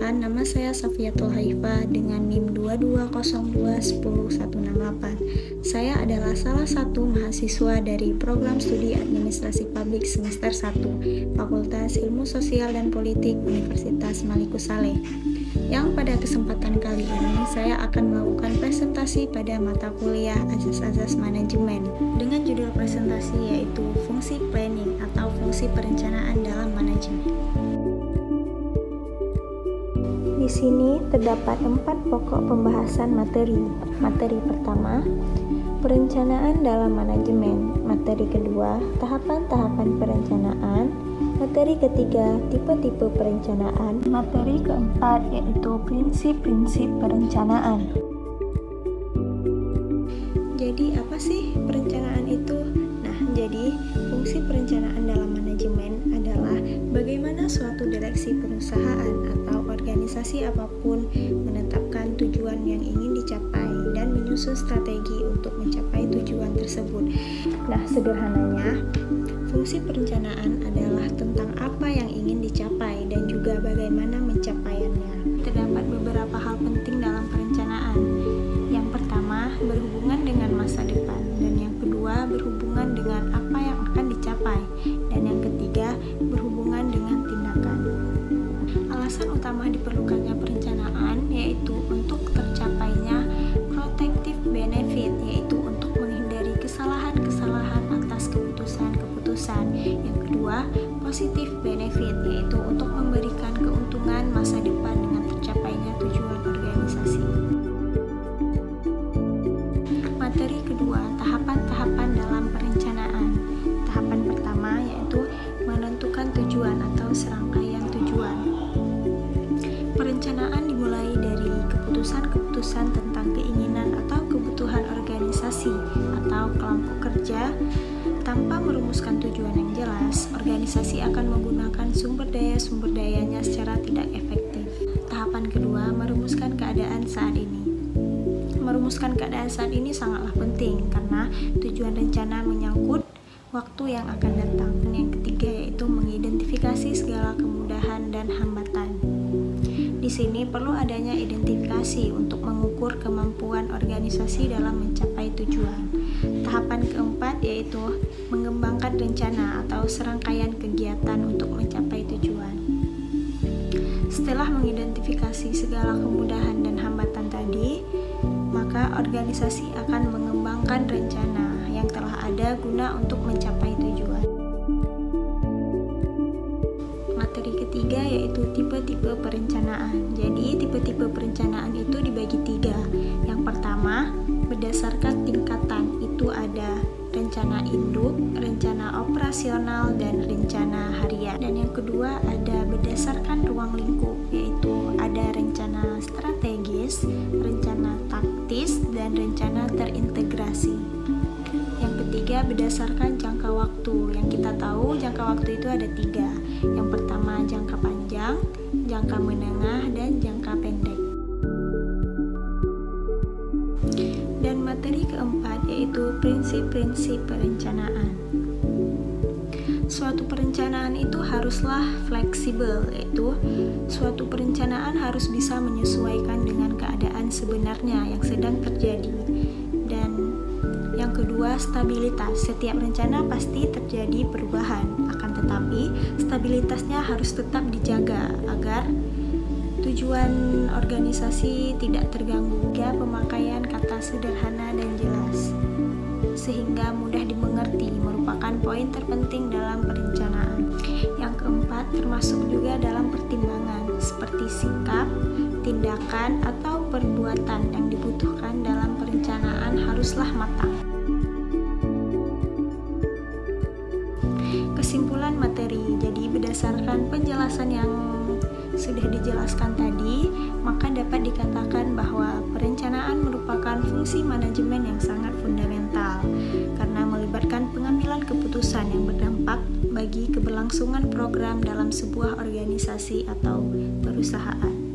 Perkenalkan, nama saya Safiatul Haifah dengan NIM 2202101168. Saya adalah salah satu mahasiswa dari program studi Administrasi Publik semester 1, Fakultas Ilmu Sosial dan Politik Universitas Maliku Saleh. Yang pada kesempatan kali ini saya akan melakukan presentasi pada mata kuliah Azas-Azas Manajemen dengan judul presentasi yaitu Fungsi Planning atau Fungsi Perencanaan dalam Manajemen. Di sini terdapat 4 pokok pembahasan materi. Materi pertama, perencanaan dalam manajemen. Materi kedua, tahapan-tahapan perencanaan. Materi ketiga, tipe-tipe perencanaan. Materi keempat yaitu prinsip-prinsip perencanaan. Jadi apa sih perencanaan itu? Jadi fungsi perencanaan dalam manajemen adalah bagaimana suatu direksi perusahaan atau organisasi apapun menetapkan tujuan yang ingin dicapai dan menyusun strategi untuk mencapai tujuan tersebut. Sederhananya, fungsi perencanaan adalah tentang apa yang ingin dicapai dan juga bagaimana mencapaiannya. Terdapat beberapa hal penting dalam perencanaan. Yang pertama, berhubungan dengan masa depan, dan yang kedua, berhubungan dengan apa yang akan dicapai, dan yang ketiga, berhubungan dengan tindakan. Alasan utama diperlukannya perencanaan yaitu untuk tercapainya protective benefit, yaitu untuk menghindari kesalahan-kesalahan atas keputusan-keputusan. Yang kedua, positive benefit, yaitu untuk memberikan keuntungan masa depan dengan tercapainya tujuan organisasi. Materi kedua, tahapan-tahapan dalam perencanaan. Tahapan pertama yaitu menentukan tujuan atau serangkaian tujuan. Perencanaan dimulai dari keputusan-keputusan tentang keinginan atau kebutuhan organisasi atau kelompok kerja. Tanpa merumuskan tujuan yang jelas, organisasi akan menggunakan sumber dayanya secara tidak efektif. Tahapan kedua, merumuskan keadaan saat ini. Merumuskan keadaan saat ini sangatlah penting karena tujuan rencana menyangkut waktu yang akan datang. Yang ketiga yaitu mengidentifikasi segala kemudahan dan hambatan. Di sini perlu adanya identifikasi untuk mengukur kemampuan organisasi dalam mencapai tujuan. Tahapan keempat yaitu mengembangkan rencana atau serangkaian kegiatan untuk mencapai tujuan. Setelah mengidentifikasi segala kemudahan dan hambatan tadi, maka organisasi akan mengembangkan rencana yang telah ada guna untuk mencapai tujuan. Materi ketiga yaitu tipe-tipe perencanaan. Jadi tipe-tipe perencanaan itu dibagi 3. Yang pertama, berdasarkan tingkatan itu ada rencana induk, rencana operasional, dan rencana harian. Dan yang kedua ada berdasarkan ruang lingkup, yaitu ada rencana strategis, rencana taktis, dan rencana terintegrasi. Yang ketiga berdasarkan jangka waktu. Yang kita tahu jangka waktu itu ada 3. Yang pertama jangka panjang, jangka menengah, dan jangka pendek. Dan materi keempat yaitu prinsip-prinsip perencanaan. Suatu perencanaan itu haruslah fleksibel, yaitu suatu perencanaan harus bisa menyesuaikan dengan keadaan sebenarnya yang sedang terjadi. Dan yang kedua, stabilitas. Setiap rencana pasti terjadi perubahan, akan tetapi stabilitasnya harus tetap dijaga agar tujuan organisasi tidak terganggu. Pemakaian kata sederhana dan jelas sehingga mudah dimengerti merupakan poin terpenting dalam perencanaan. Yang keempat, termasuk juga dalam pertimbangan seperti sikap, tindakan, atau perbuatan yang dibutuhkan dalam perencanaan haruslah matang. Kesimpulan materi. Jadi berdasarkan penjelasan yang sudah dijelaskan tadi, maka dapat dikatakan bahwa perencanaan merupakan fungsi manajemen yang sangat fundamental karena melibatkan pengambilan keputusan yang berdampak bagi keberlangsungan program dalam sebuah organisasi atau perusahaan.